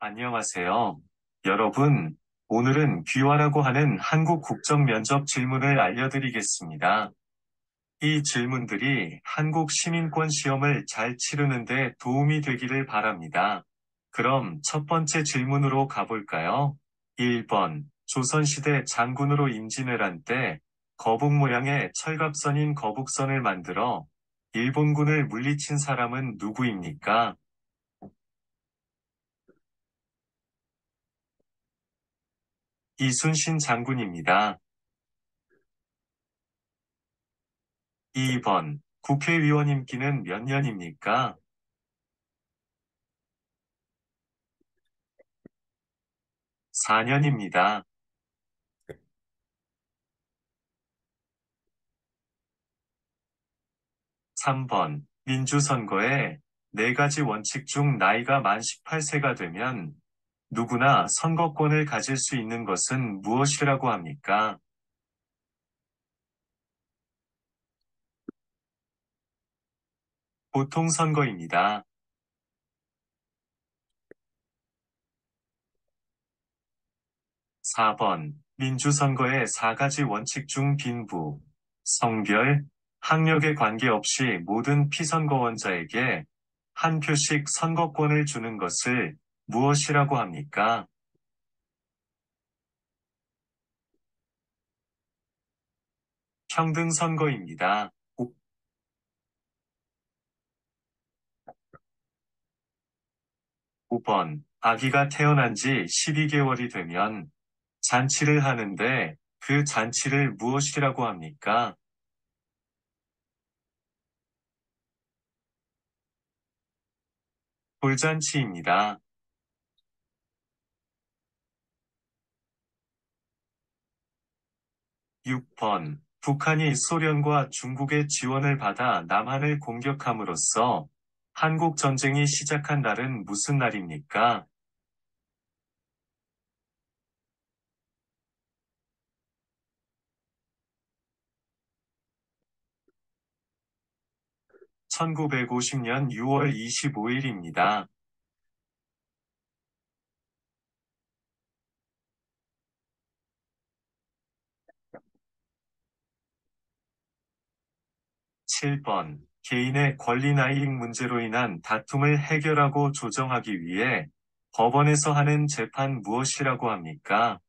안녕하세요. 여러분, 오늘은 귀화라고 하는 한국 국적 면접 질문을 알려드리겠습니다. 이 질문들이 한국 시민권 시험을 잘 치르는 데 도움이 되기를 바랍니다. 그럼 첫 번째 질문으로 가볼까요? 1번. 조선시대 장군으로 임진을 한 때 거북 모양의 철갑선인 거북선을 만들어 일본군을 물리친 사람은 누구입니까? 이순신 장군입니다. 2번. 국회의원 임기는 몇 년입니까? 4년입니다. 3번. 민주선거에 네 가지 원칙 중 나이가 만 18세가 되면 누구나 선거권을 가질 수 있는 것은 무엇이라고 합니까? 보통선거입니다. 4번. 민주선거의 4가지 원칙 중 빈부, 성별, 학력에 관계없이 모든 피선거원자에게 한 표씩 선거권을 주는 것을 무엇이라고 합니까? 평등선거입니다. 5번. 아기가 태어난 지 12개월이 되면 잔치를 하는데 그 잔치를 무엇이라고 합니까? 돌잔치입니다. 6번. 북한이 소련과 중국의 지원을 받아 남한을 공격함으로써 한국 전쟁이 시작한 날은 무슨 날입니까? (1950년 6월 25일입니다) 7번. 개인의 권리나 이익 문제로 인한 다툼을 해결하고 조정하기 위해 법원에서 하는 재판 무엇이라고 합니까?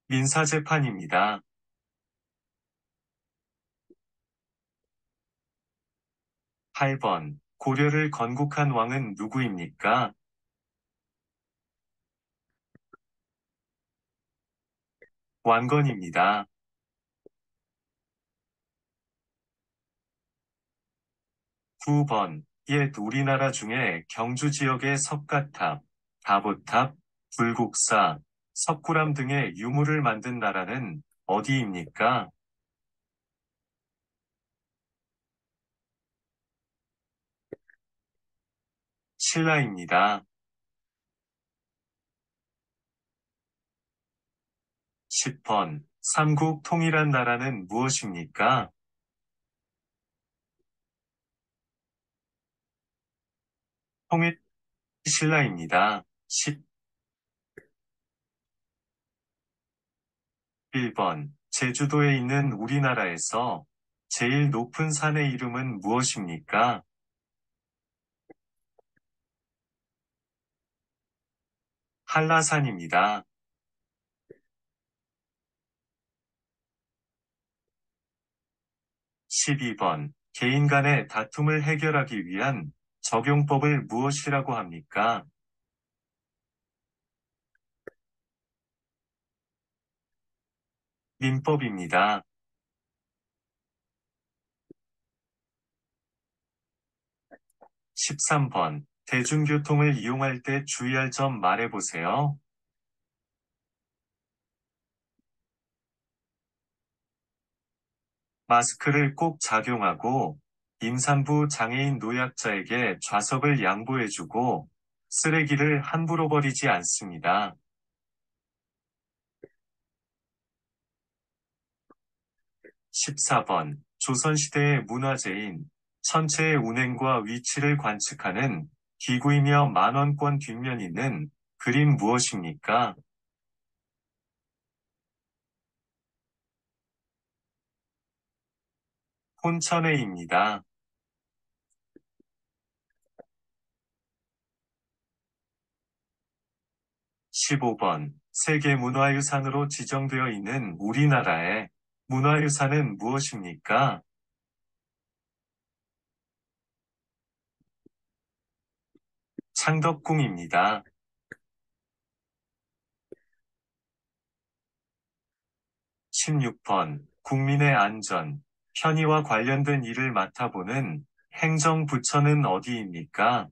민사재판입니다. 8번. 고려를 건국한 왕은 누구입니까? 왕건입니다. 9번. 옛 우리나라 중에 경주 지역의 석가탑, 다보탑, 불국사, 석굴암 등의 유물을 만든 나라는 어디입니까? 신라입니다. 10번. 삼국 통일한 나라는 무엇입니까? 통일 신라입니다. 11번. 제주도에 있는 우리나라에서 제일 높은 산의 이름은 무엇입니까? 한라산입니다. 12번. 개인 간의 다툼을 해결하기 위한 적용법을 무엇이라고 합니까? 민법입니다. 13번. 대중교통을 이용할 때 주의할 점 말해보세요. 마스크를 꼭 착용하고, 임산부 장애인 노약자에게 좌석을 양보해주고, 쓰레기를 함부로 버리지 않습니다. 14번. 조선시대의 문화재인 천체의 운행과 위치를 관측하는 기구이며 만원권 뒷면 있는 그림 무엇입니까? 혼천회입니다. 15번. 세계문화유산으로 지정되어 있는 우리나라의 문화유산은 무엇입니까? 창덕궁입니다. 16번. 국민의 안전, 편의와 관련된 일을 맡아보는 행정부처는 어디입니까?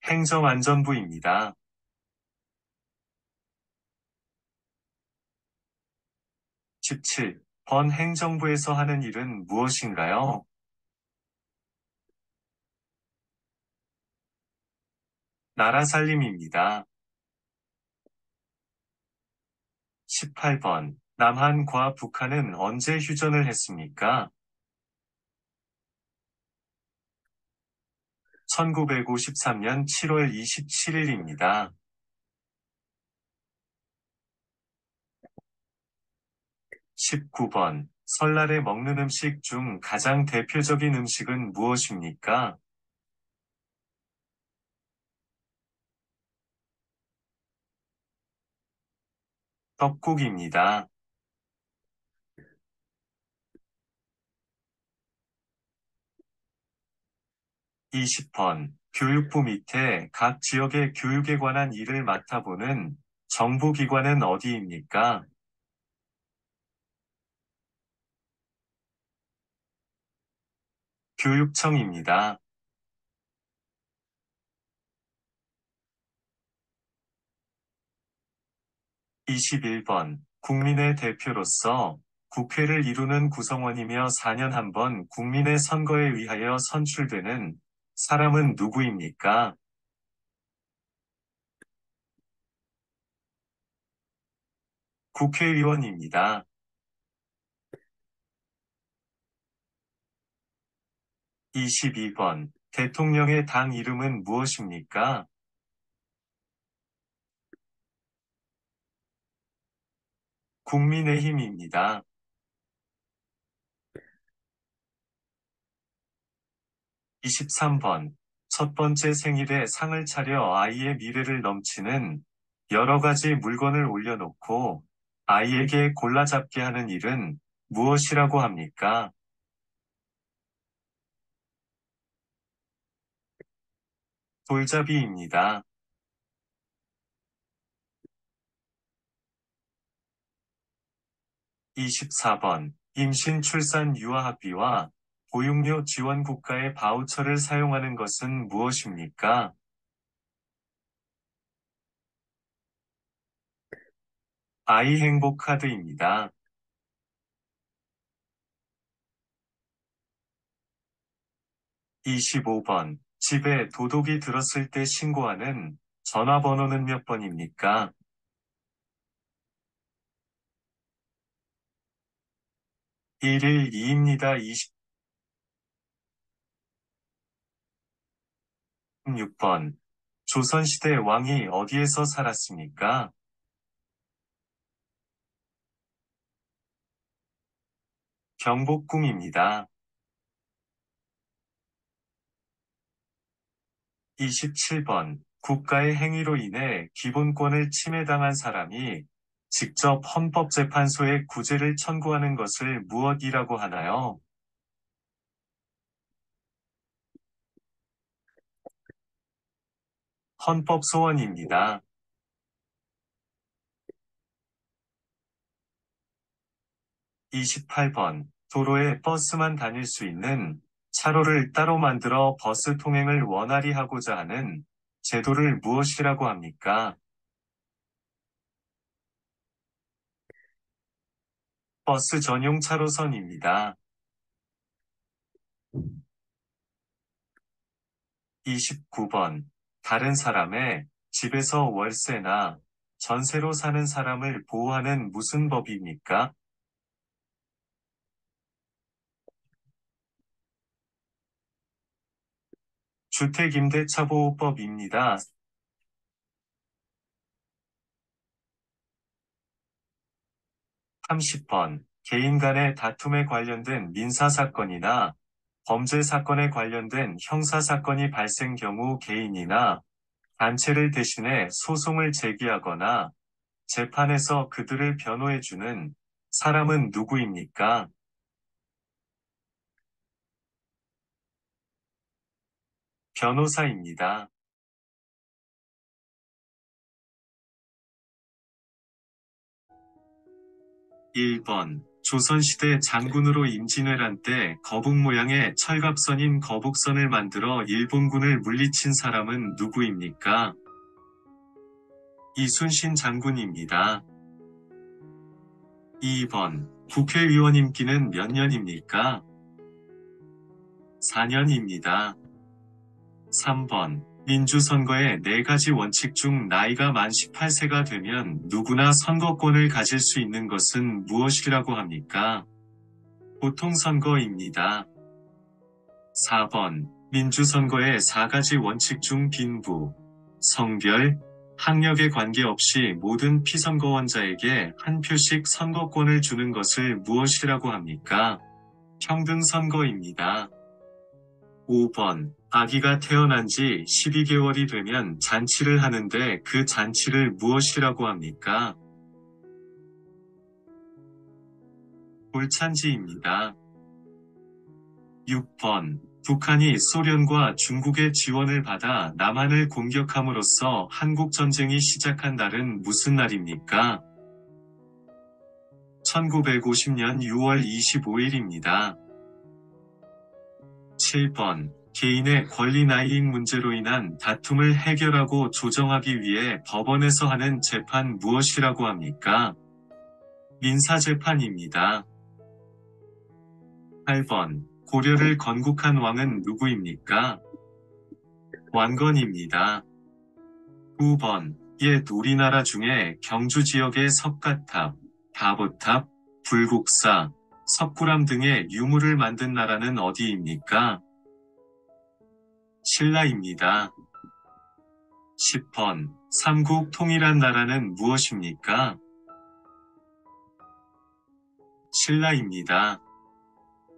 행정안전부입니다. 17번. 행정부에서 하는 일은 무엇인가요? 나라 살림입니다. 18번. 남한과 북한은 언제 휴전을 했습니까? 1953년 7월 27일입니다. 19번. 설날에 먹는 음식 중 가장 대표적인 음식은 무엇입니까? 떡국입니다. 20번. 교육부 밑에 각 지역의 교육에 관한 일을 맡아보는 정부기관은 어디입니까? 교육청입니다. 21번. 국민의 대표로서 국회를 이루는 구성원이며 4년 한 번 국민의 선거에 의하여 선출되는 사람은 누구입니까? 국회의원입니다. 22번. 대통령의 당 이름은 무엇입니까? 국민의힘입니다. 23번. 첫 번째 생일에 상을 차려 아이의 미래를 넘치는 여러 가지 물건을 올려놓고 아이에게 골라잡게 하는 일은 무엇이라고 합니까? 돌잡이입니다. 24번. 임신, 출산, 유아학비와 보육료 지원 국가의 바우처를 사용하는 것은 무엇입니까? 아이 행복 카드입니다. 25번. 집에 도둑이 들었을 때 신고하는 전화번호는 몇 번입니까? 112입니다. 26번. 조선시대 왕이 어디에서 살았습니까? 경복궁입니다. 27번. 국가의 행위로 인해 기본권을 침해당한 사람이 직접 헌법재판소에 구제를 청구하는 것을 무엇이라고 하나요? 헌법소원입니다. 28번. 도로에 버스만 다닐 수 있는 차로를 따로 만들어 버스 통행을 원활히 하고자 하는 제도를 무엇이라고 합니까? 버스 전용 차로선입니다. 29번. 다른 사람의 집에서 월세나 전세로 사는 사람을 보호하는 무슨 법입니까? 주택임대차보호법입니다. 30번. 개인 간의 다툼에 관련된 민사사건이나 범죄사건에 관련된 형사사건이 발생 경우 개인이나 단체를 대신해 소송을 제기하거나 재판에서 그들을 변호해주는 사람은 누구입니까? 변호사입니다. 1번. 조선시대 장군으로 임진왜란 때 거북 모양의 철갑선인 거북선을 만들어 일본군을 물리친 사람은 누구입니까? 이순신 장군입니다. 2번. 국회의원 임기는 몇 년입니까? 4년입니다. 3번. 민주선거의 4가지 원칙 중 나이가 만 18세가 되면 누구나 선거권을 가질 수 있는 것은 무엇이라고 합니까? 보통선거입니다. 4번. 민주선거의 4가지 원칙 중 빈부, 성별, 학력에 관계없이 모든 피선거원자에게 한 표씩 선거권을 주는 것을 무엇이라고 합니까? 평등선거입니다. 5번. 아기가 태어난 지 12개월이 되면 잔치를 하는데 그 잔치를 무엇이라고 합니까? 돌잔치입니다. 6번. 북한이 소련과 중국의 지원을 받아 남한을 공격함으로써 한국전쟁이 시작한 날은 무슨 날입니까? 1950년 6월 25일입니다. 7번. 개인의 권리나 이익 문제로 인한 다툼을 해결하고 조정하기 위해 법원에서 하는 재판 무엇이라고 합니까? 민사재판입니다. 8번. 고려를 건국한 왕은 누구입니까? 왕건입니다. 9번. 옛 우리나라 중에 경주 지역의 석가탑, 다보탑, 불국사, 석굴암 등의 유물을 만든 나라는 어디입니까? 신라입니다. 10번. 삼국 통일한 나라는 무엇입니까? 신라입니다.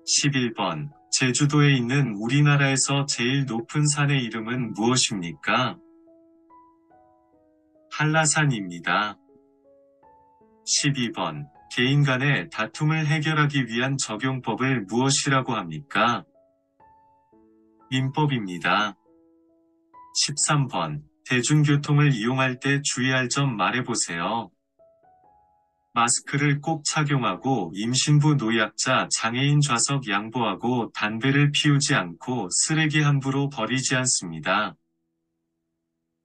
11번. 제주도에 있는 우리나라에서 제일 높은 산의 이름은 무엇입니까? 한라산입니다. 12번. 개인 간의 다툼을 해결하기 위한 적용법을 무엇이라고 합니까? 민법입니다. 13번. 대중교통을 이용할 때 주의할 점 말해보세요. 마스크를 꼭 착용하고 임신부 노약자 장애인 좌석 양보하고 담배를 피우지 않고 쓰레기 함부로 버리지 않습니다.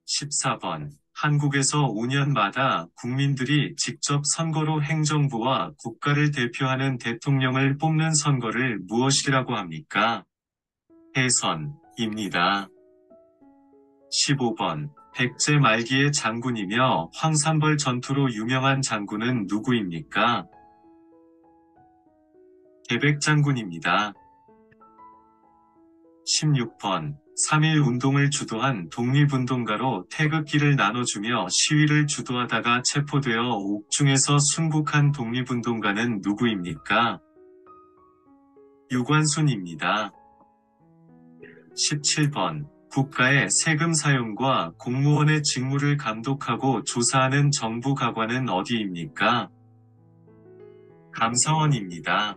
14번. 한국에서 5년마다 국민들이 직접 선거로 행정부와 국가를 대표하는 대통령을 뽑는 선거를 무엇이라고 합니까? 대선입니다. 15번. 백제 말기의 장군이며 황산벌 전투로 유명한 장군은 누구입니까? 계백장군입니다. 16번. 3.1 운동을 주도한 독립운동가로 태극기를 나눠주며 시위를 주도하다가 체포되어 옥중에서 순국한 독립운동가는 누구입니까? 유관순입니다. 17번. 국가의 세금 사용과 공무원의 직무를 감독하고 조사하는 정부 가관은 어디입니까? 감사원입니다.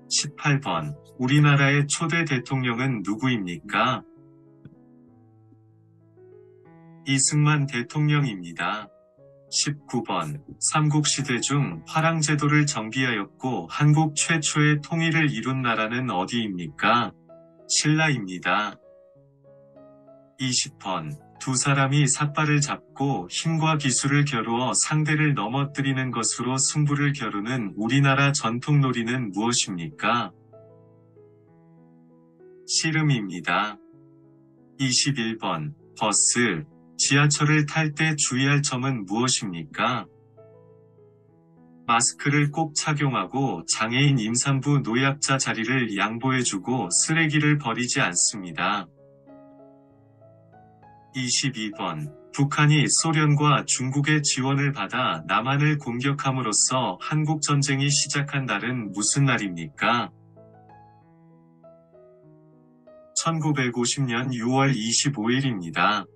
18번. 우리나라의 초대 대통령은 누구입니까? 이승만 대통령입니다. 19번. 삼국시대 중 화랑제도를 정비하였고 한국 최초의 통일을 이룬 나라는 어디입니까? 신라입니다. 20번. 두 사람이 삿발을 잡고 힘과 기술을 겨루어 상대를 넘어뜨리는 것으로 승부를 겨루는 우리나라 전통 놀이는 무엇입니까? 씨름입니다. 21번. 버스, 지하철을 탈 때 주의할 점은 무엇입니까? 마스크를 꼭 착용하고 장애인 임산부 노약자 자리를 양보해주고 쓰레기를 버리지 않습니다. 22번. 북한이 소련과 중국의 지원을 받아 남한을 공격함으로써 한국전쟁이 시작한 날은 무슨 날입니까? 1950년 6월 25일입니다.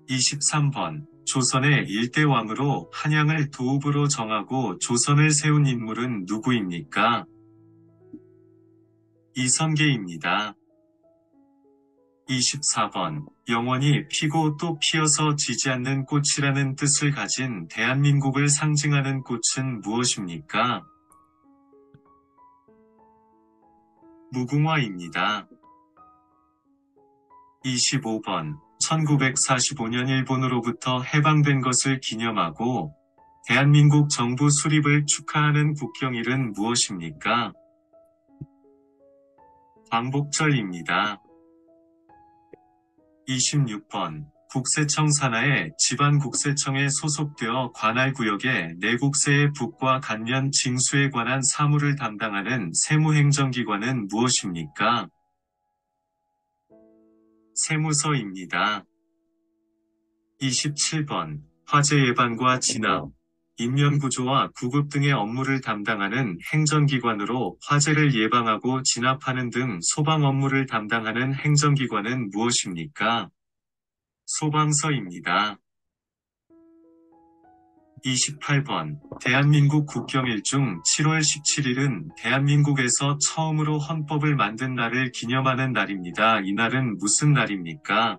23번. 조선의 일대 왕으로 한양을 도읍으로 정하고 조선을 세운 인물은 누구입니까? 이성계입니다. 24번. 영원히 피고 또 피어서 지지 않는 꽃이라는 뜻을 가진 대한민국을 상징하는 꽃은 무엇입니까? 무궁화입니다. 25번. 1945년 일본으로부터 해방된 것을 기념하고 대한민국 정부 수립을 축하하는 국경일은 무엇입니까? 광복절입니다. 26번. 국세청 산하의 지방국세청에 소속되어 관할구역의 내국세의 북과 간면 징수에 관한 사무를 담당하는 세무행정기관은 무엇입니까? 세무서입니다. 27번. 화재 예방과 진압, 인면구조와 구급 등의 업무를 담당하는 행정기관으로 화재를 예방하고 진압하는 등 소방 업무를 담당하는 행정기관은 무엇입니까? 소방서입니다. 28번. 대한민국 국경일 중 7월 17일은 대한민국에서 처음으로 헌법을 만든 날을 기념하는 날입니다. 이 날은 무슨 날입니까?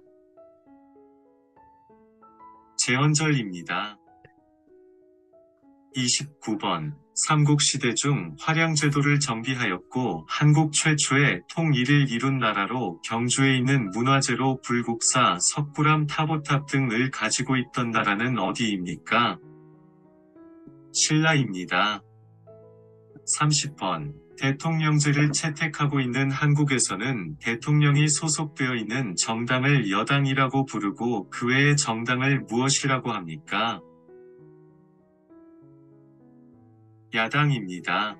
제헌절입니다. 29번. 삼국시대 중 화량제도를 정비하였고 한국 최초의 통일을 이룬 나라로 경주에 있는 문화재로 불국사, 석굴암, 타보탑 등을 가지고 있던 나라는 어디입니까? 신라입니다. 30번. 대통령제를 채택하고 있는 한국에서는 대통령이 소속되어 있는 정당을 여당이라고 부르고 그 외의 정당을 무엇이라고 합니까? 야당입니다.